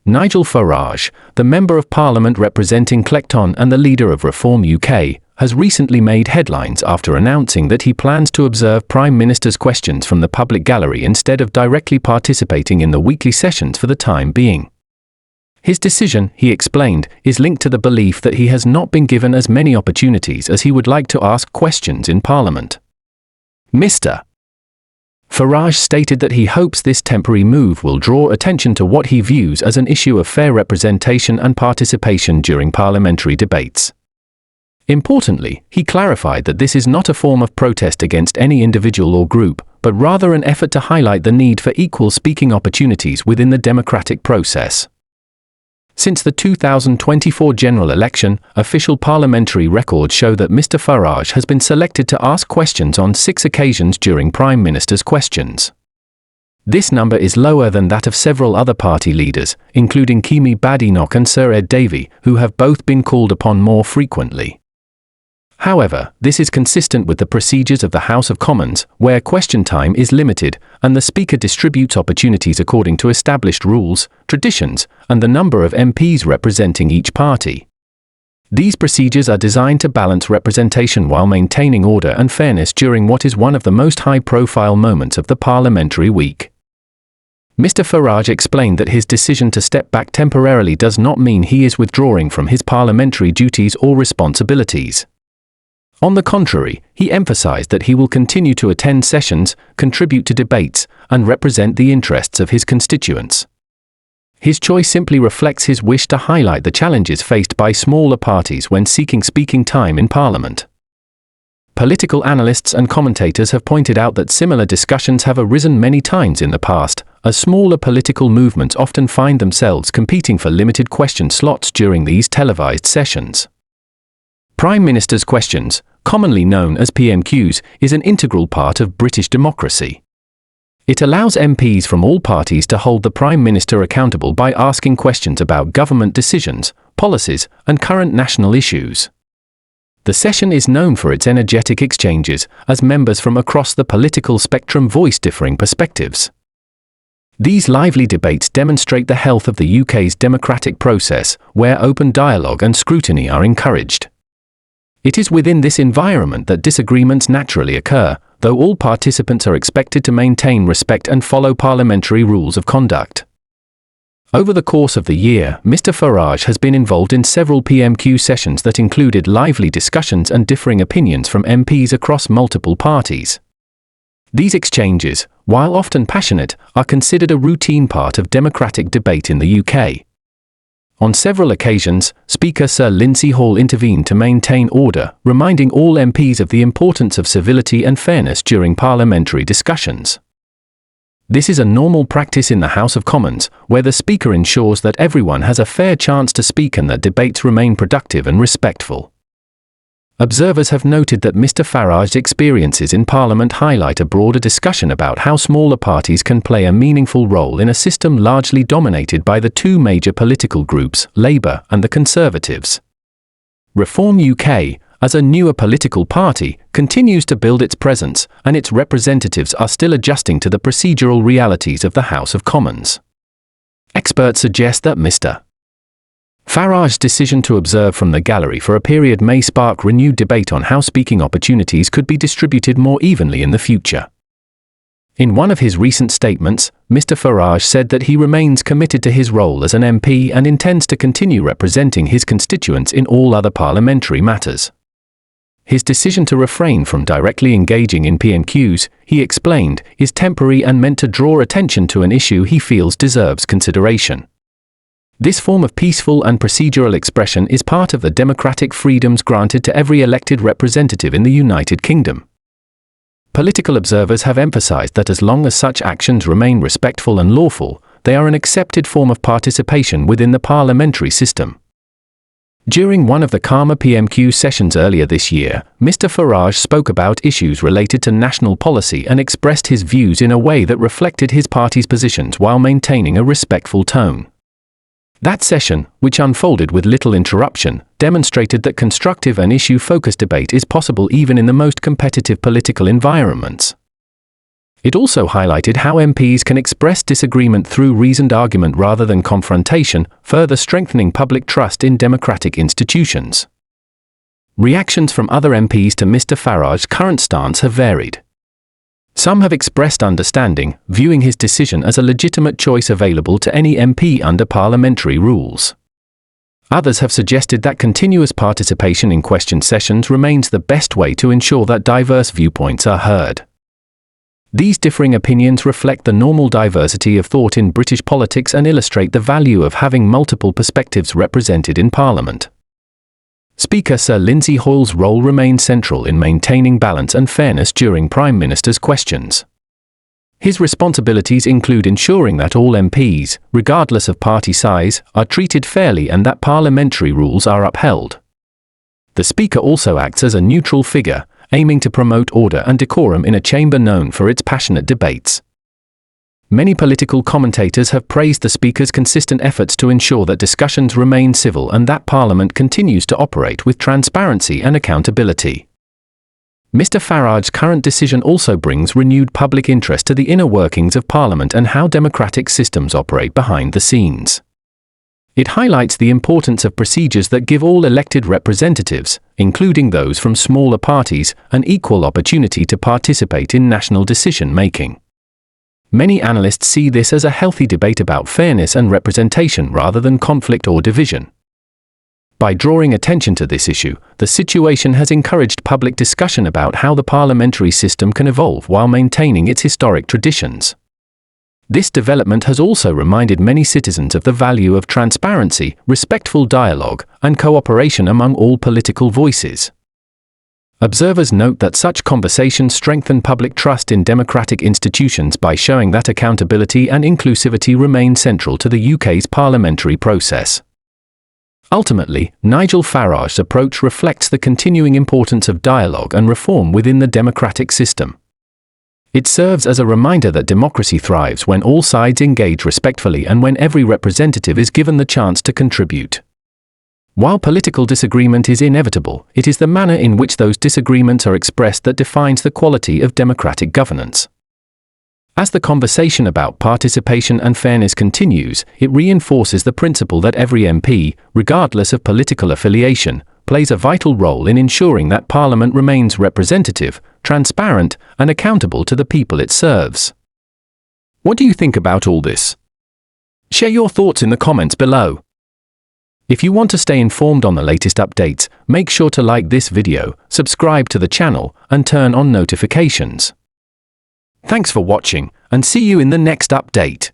Nigel Farage, the Member of Parliament representing Clacton and the leader of Reform UK, has recently made headlines after announcing that he plans to observe Prime Minister's questions from the public gallery instead of directly participating in the weekly sessions for the time being. His decision, he explained, is linked to the belief that he has not been given as many opportunities as he would like to ask questions in Parliament. Mr. Farage stated that he hopes this temporary move will draw attention to what he views as an issue of fair representation and participation during parliamentary debates. Importantly, he clarified that this is not a form of protest against any individual or group, but rather an effort to highlight the need for equal speaking opportunities within the democratic process. Since the 2024 general election, official parliamentary records show that Mr. Farage has been selected to ask questions on 6 occasions during Prime Minister's questions. This number is lower than that of several other party leaders, including Kemi Badenoch and Sir Ed Davey, who have both been called upon more frequently. However, this is consistent with the procedures of the House of Commons, where question time is limited, and the Speaker distributes opportunities according to established rules, traditions, and the number of MPs representing each party. These procedures are designed to balance representation while maintaining order and fairness during what is one of the most high-profile moments of the parliamentary week. Mr. Farage explained that his decision to step back temporarily does not mean he is withdrawing from his parliamentary duties or responsibilities. On the contrary, he emphasized that he will continue to attend sessions, contribute to debates, and represent the interests of his constituents. His choice simply reflects his wish to highlight the challenges faced by smaller parties when seeking speaking time in Parliament. Political analysts and commentators have pointed out that similar discussions have arisen many times in the past, as smaller political movements often find themselves competing for limited question slots during these televised sessions. Prime Minister's questions, commonly known as PMQs, is an integral part of British democracy. It allows MPs from all parties to hold the Prime Minister accountable by asking questions about government decisions, policies, and current national issues. The session is known for its energetic exchanges, as members from across the political spectrum voice differing perspectives. These lively debates demonstrate the health of the UK's democratic process, where open dialogue and scrutiny are encouraged. It is within this environment that disagreements naturally occur, though all participants are expected to maintain respect and follow parliamentary rules of conduct. Over the course of the year, Mr. Farage has been involved in several PMQ sessions that included lively discussions and differing opinions from MPs across multiple parties. These exchanges, while often passionate, are considered a routine part of democratic debate in the UK. On several occasions, Speaker Sir Lindsay Hall intervened to maintain order, reminding all MPs of the importance of civility and fairness during parliamentary discussions. This is a normal practice in the House of Commons, where the Speaker ensures that everyone has a fair chance to speak and that debates remain productive and respectful. Observers have noted that Mr. Farage's experiences in Parliament highlight a broader discussion about how smaller parties can play a meaningful role in a system largely dominated by the 2 major political groups, Labour and the Conservatives. Reform UK, as a newer political party, continues to build its presence, and its representatives are still adjusting to the procedural realities of the House of Commons. Experts suggest that Mr. Farage's decision to observe from the gallery for a period may spark renewed debate on how speaking opportunities could be distributed more evenly in the future. In one of his recent statements, Mr. Farage said that he remains committed to his role as an MP and intends to continue representing his constituents in all other parliamentary matters. His decision to refrain from directly engaging in PMQs, he explained, is temporary and meant to draw attention to an issue he feels deserves consideration. This form of peaceful and procedural expression is part of the democratic freedoms granted to every elected representative in the United Kingdom. Political observers have emphasized that as long as such actions remain respectful and lawful, they are an accepted form of participation within the parliamentary system. During one of the calmer PMQ sessions earlier this year, Mr. Farage spoke about issues related to national policy and expressed his views in a way that reflected his party's positions while maintaining a respectful tone. That session, which unfolded with little interruption, demonstrated that constructive and issue-focused debate is possible even in the most competitive political environments. It also highlighted how MPs can express disagreement through reasoned argument rather than confrontation, further strengthening public trust in democratic institutions. Reactions from other MPs to Mr. Farage's current stance have varied. Some have expressed understanding, viewing his decision as a legitimate choice available to any MP under parliamentary rules. Others have suggested that continuous participation in question sessions remains the best way to ensure that diverse viewpoints are heard. These differing opinions reflect the normal diversity of thought in British politics and illustrate the value of having multiple perspectives represented in Parliament. Speaker Sir Lindsay Hoyle's role remains central in maintaining balance and fairness during Prime Minister's questions. His responsibilities include ensuring that all MPs, regardless of party size, are treated fairly and that parliamentary rules are upheld. The Speaker also acts as a neutral figure, aiming to promote order and decorum in a chamber known for its passionate debates. Many political commentators have praised the Speaker's consistent efforts to ensure that discussions remain civil and that Parliament continues to operate with transparency and accountability. Mr. Farage's current decision also brings renewed public interest to the inner workings of Parliament and how democratic systems operate behind the scenes. It highlights the importance of procedures that give all elected representatives, including those from smaller parties, an equal opportunity to participate in national decision-making. Many analysts see this as a healthy debate about fairness and representation rather than conflict or division. By drawing attention to this issue, the situation has encouraged public discussion about how the parliamentary system can evolve while maintaining its historic traditions. This development has also reminded many citizens of the value of transparency, respectful dialogue, and cooperation among all political voices. Observers note that such conversations strengthen public trust in democratic institutions by showing that accountability and inclusivity remain central to the UK's parliamentary process. Ultimately, Nigel Farage's approach reflects the continuing importance of dialogue and reform within the democratic system. It serves as a reminder that democracy thrives when all sides engage respectfully and when every representative is given the chance to contribute. While political disagreement is inevitable, it is the manner in which those disagreements are expressed that defines the quality of democratic governance. As the conversation about participation and fairness continues, it reinforces the principle that every MP, regardless of political affiliation, plays a vital role in ensuring that Parliament remains representative, transparent, and accountable to the people it serves. What do you think about all this? Share your thoughts in the comments below. If you want to stay informed on the latest updates, make sure to like this video, subscribe to the channel, and turn on notifications. Thanks for watching, and see you in the next update.